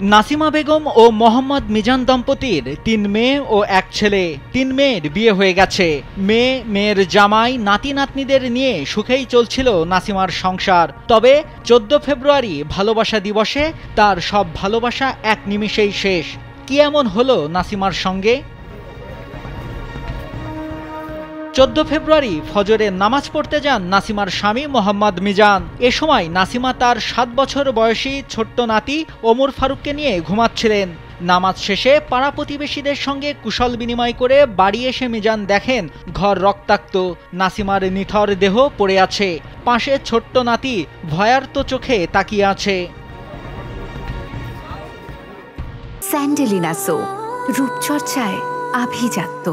নাসিমা বেগম ও মোহাম্মদ মিজান দম্পতির ৩ মেয়ে ও ১ ছেলে। ৩ মেয়ের বিয়ে হয়ে গেছে। মেয়ের জামাই, নাতি নাতনিদের নিয়ে সুখেই চলছিল নাসিমার সংসার। তবে ১৪ ফেব্রুয়ারি ভালোবাসা দিবসে তার সব ভালোবাসা এক নিমিষেই শেষ। কি এমন হলো নাসিমার সঙ্গে? ১৪ ফেব্রুয়ারি ফজরে নামাজ পড়তে যান নাসিমার স্বামী মোহাম্মদ মিজান। এ সময় নাসিমা তার ৭ বছর বয়সী ছোট্ট নাতি ওমর ফারুককে নিয়ে ঘুমাচ্ছিলেন। নামাজ শেষে পাড়া প্রতিবেশীদের সঙ্গে কুশল বিনিময় করে বাড়ি এসে মিজান দেখেন ঘর রক্তাক্ত, নাসিমার নিথর দেহ পড়ে আছে। পাশে ছোট্ট নাতি ভয়ার্ত চোখে তাকিয়ে আছে। স্যান্ডেলিনা সো, রূপচর্চায় আভিজাত্য।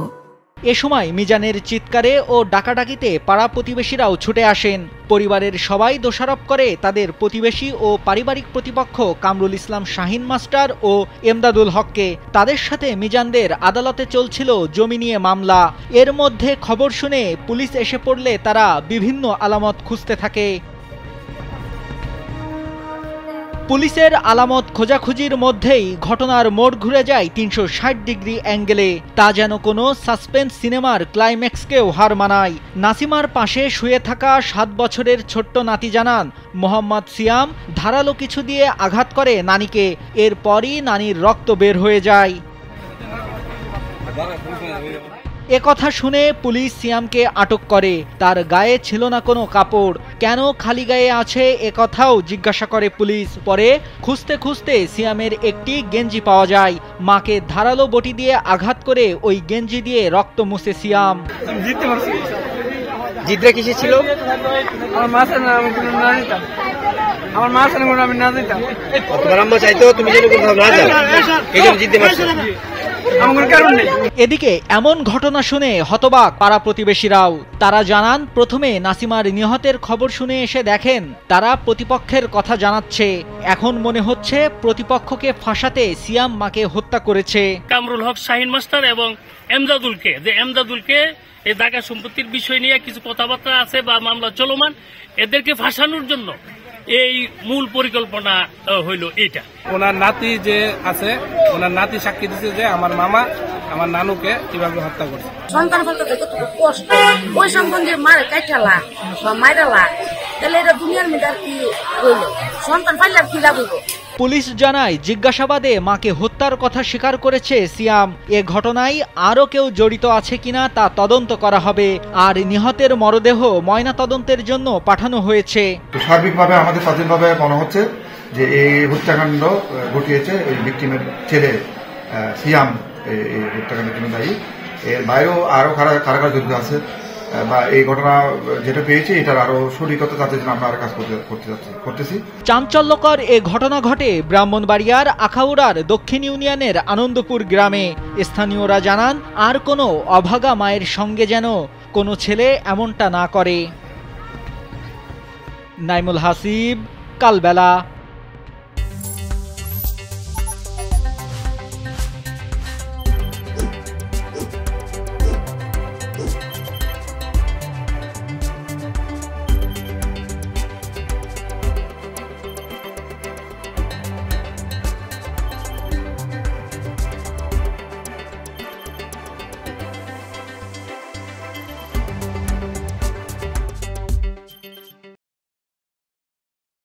এ সময় মিজানের চিৎকারে ও ডাকাডাকিতে পাড়া প্রতিবেশীরাও ছুটে আসেন। পরিবারের সবাই দোষারোপ করে তাদের প্রতিবেশী ও পারিবারিক প্রতিপক্ষ কামরুল ইসলাম শাহিন মাস্টার ও এমদাদুল হককে। তাদের সাথে মিজানদের আদালতে চলছিল জমি নিয়ে মামলা। এর মধ্যে খবর শুনে পুলিশ এসে পড়লে তারা বিভিন্ন আলামত খুঁজতে থাকে। পুলিশের আলামত খোঁজাখুঁজির মধ্যেই ঘটনার মোড় ঘুরে যায় ৩৬০ ডিগ্রি অ্যাঙ্গেলে। তা যেন কোনো সাসপেন্স সিনেমার ক্লাইম্যাক্সকেও হার মানায়। নাসিমার পাশে শুয়ে থাকা ৭ বছরের ছোট্ট নাতি জানান, মোহাম্মদ সিয়াম ধারালো কিছু দিয়ে আঘাত করে নানিকে। এরপরই নানির রক্ত বের হয়ে যায়। একথা শুনে পুলিশ সিয়ামকে আটক করে। তার গায়ে ছিল না কোনো কাপড়। কেন খালি গায়ে আছে একথাও জিজ্ঞাসা করে পুলিশ। পরে খুঁজতে খুঁজতে সিয়ামের একটি গেঞ্জি পাওয়া যায়। মাকে ধারালো বটি দিয়ে আঘাত করে ওই গেঞ্জি দিয়ে রক্ত মুছে সিয়াম। জিদ্রা কিসে ছিল? আমার মা ছিল না, আমি কোনো না দিতাম। আমার মা ছিল না, আমি না দিতাম। তোমার আম্মা চাইতো তুমি যেন কোথাও না যাও, এই জন্য জিততে পারছো। এদিকে এমন ঘটনা শুনে হতবাক পাড়া প্রতিবেশীরাও। তারা জানান, প্রথমে নাসিমার নিহতের খবর শুনে এসে দেখেন তারা প্রতিপক্ষের কথা জানাচ্ছে। এখন মনে হচ্ছে প্রতিপক্ষকে ফাঁসাতে সিয়াম মাকে হত্যা করেছে। কামরুল হক শাহিন মাস্টার এবং এমদাদুলকে এই জায়গা সম্পত্তির বিষয় নিয়ে কিছু কথাবার্তা আছে বা মামলা চলমান, এদেরকে ফাঁসানোর জন্য এই মূল পরিকল্পনা হইল এইটা। ওনার নাতি যে আছে, ওনার নাতি সাক্ষী দিচ্ছে যে আমার মামা আমার নানুকে কিভাবে হত্যা করছে। সন্তান বলতে কতটুকু কষ্ট, ওই সম্বন্ধে মারে কাইটালা বা মাইরালা, তাহলে এটা দুনিয়ার মধ্যে আর কি হইল? সন্তান পাইলে আর কি লাভ হইব? পুলিশ জানায়, জিজ্ঞাসাবাদে মাকে হত্যার কথা স্বীকার করেছে সিয়াম। এ ঘটনায় আরও কেউ জড়িত আছে কিনা তা তদন্ত করা হবে। আর নিহতের মরদেহ ময়না তদন্তের জন্য পাঠানো হয়েছে। সার্বিকভাবে আমাদের স্বাধীনভাবে মনে হচ্ছে যে এই হত্যাকাণ্ড ঘটিয়েছে ওই ভিকটিমের ছেলে সিয়াম। এই হত্যাকাণ্ডের জন্য দায়ী। এর বাইরেও আরো কারা জড়িত আছে বা এই ঘটনা যেটা পেয়েছি এটার আরো সঠিকতা যাতে আমরা আর কাজ করতেছি। চাঞ্চল্যকর এ ঘটনা ঘটে ব্রাহ্মণবাড়িয়ার আখাউড়ার দক্ষিণ ইউনিয়নের আনন্দপুর গ্রামে। স্থানীয়রা জানান, আর কোনো অভাগা মায়ের সঙ্গে যেন কোনো ছেলে এমনটা না করে। নাইমুল হাসিব, কালবেলা।